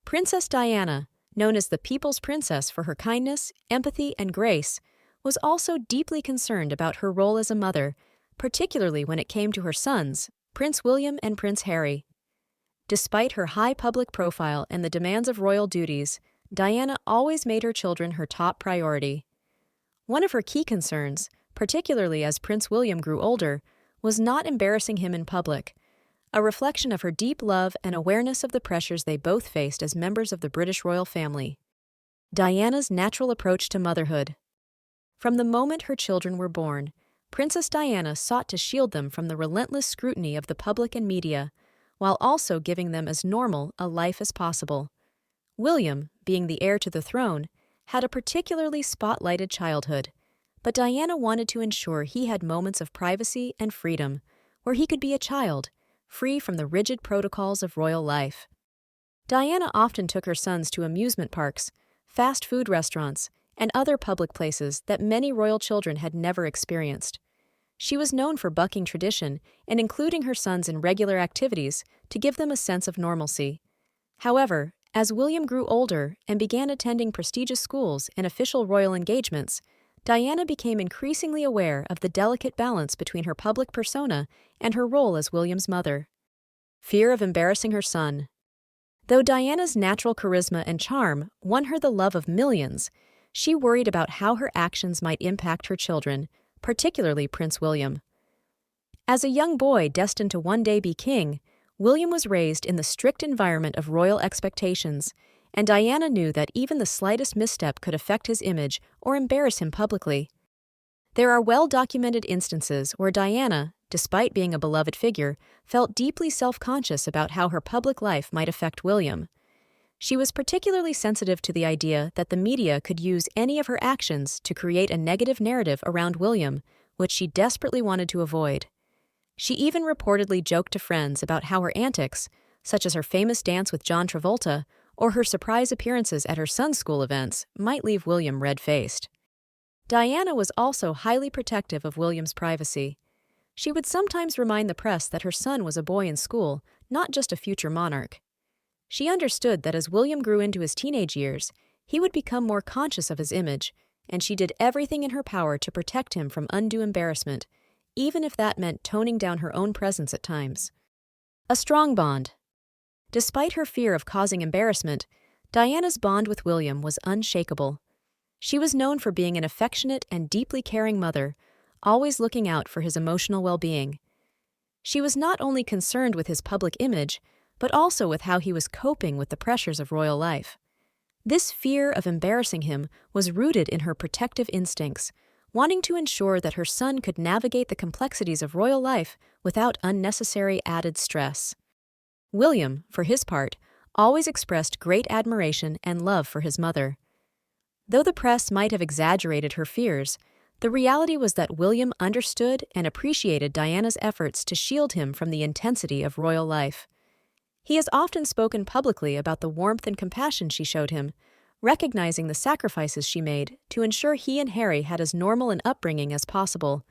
Princess Diana, known as the People's Princess for her kindness, empathy, and grace, was also deeply concerned about her role as a mother, particularly when it came to her sons, Prince William and Prince Harry. Despite her high public profile and the demands of royal duties, Diana always made her children her top priority. One of her key concerns, particularly as Prince William grew older, was not embarrassing him in public, a reflection of her deep love and awareness of the pressures they both faced as members of the British royal family. Diana's natural approach to motherhood. From the moment her children were born, Princess Diana sought to shield them from the relentless scrutiny of the public and media, while also giving them as normal a life as possible. William, being the heir to the throne, had a particularly spotlighted childhood, but Diana wanted to ensure he had moments of privacy and freedom, where he could be a child, free from the rigid protocols of royal life. Diana often took her sons to amusement parks, fast food restaurants, and other public places that many royal children had never experienced. She was known for bucking tradition and including her sons in regular activities to give them a sense of normalcy. However, as William grew older and began attending prestigious schools and official royal engagements, Diana became increasingly aware of the delicate balance between her public persona and her role as William's mother. Fear of embarrassing her son. Though Diana's natural charisma and charm won her the love of millions, she worried about how her actions might impact her children, particularly Prince William. As a young boy destined to one day be king, William was raised in the strict environment of royal expectations, and Diana knew that even the slightest misstep could affect his image or embarrass him publicly. There are well-documented instances where Diana, despite being a beloved figure, felt deeply self-conscious about how her public life might affect William. She was particularly sensitive to the idea that the media could use any of her actions to create a negative narrative around William, which she desperately wanted to avoid. She even reportedly joked to friends about how her antics, such as her famous dance with John Travolta or her surprise appearances at her son's school events, might leave William red-faced. Diana was also highly protective of William's privacy. She would sometimes remind the press that her son was a boy in school, not just a future monarch. She understood that as William grew into his teenage years, he would become more conscious of his image, and she did everything in her power to protect him from undue embarrassment, even if that meant toning down her own presence at times. A strong bond. Despite her fear of causing embarrassment, Diana's bond with William was unshakable. She was known for being an affectionate and deeply caring mother, always looking out for his emotional well-being. She was not only concerned with his public image, but also with how he was coping with the pressures of royal life. This fear of embarrassing him was rooted in her protective instincts, wanting to ensure that her son could navigate the complexities of royal life without unnecessary added stress. William, for his part, always expressed great admiration and love for his mother. Though the press might have exaggerated her fears, the reality was that William understood and appreciated Diana's efforts to shield him from the intensity of royal life. He has often spoken publicly about the warmth and compassion she showed him, recognizing the sacrifices she made to ensure he and Harry had as normal an upbringing as possible.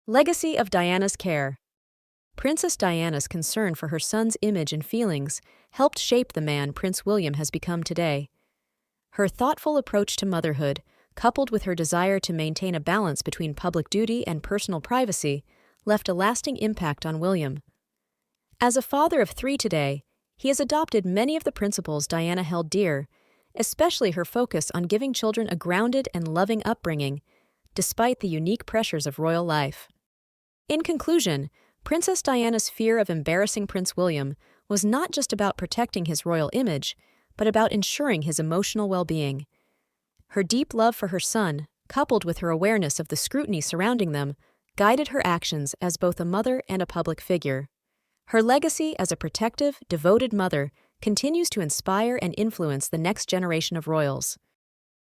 Legacy of Diana's care. Princess Diana's concern for her son's image and feelings helped shape the man Prince William has become today. Her thoughtful approach to motherhood, coupled with her desire to maintain a balance between public duty and personal privacy, left a lasting impact on William. As a father of 3 today, he has adopted many of the principles Diana held dear, especially her focus on giving children a grounded and loving upbringing, despite the unique pressures of royal life. In conclusion, Princess Diana's fear of embarrassing Prince William was not just about protecting his royal image, but about ensuring his emotional well-being. Her deep love for her son, coupled with her awareness of the scrutiny surrounding them, guided her actions as both a mother and a public figure. Her legacy as a protective, devoted mother continues to inspire and influence the next generation of royals.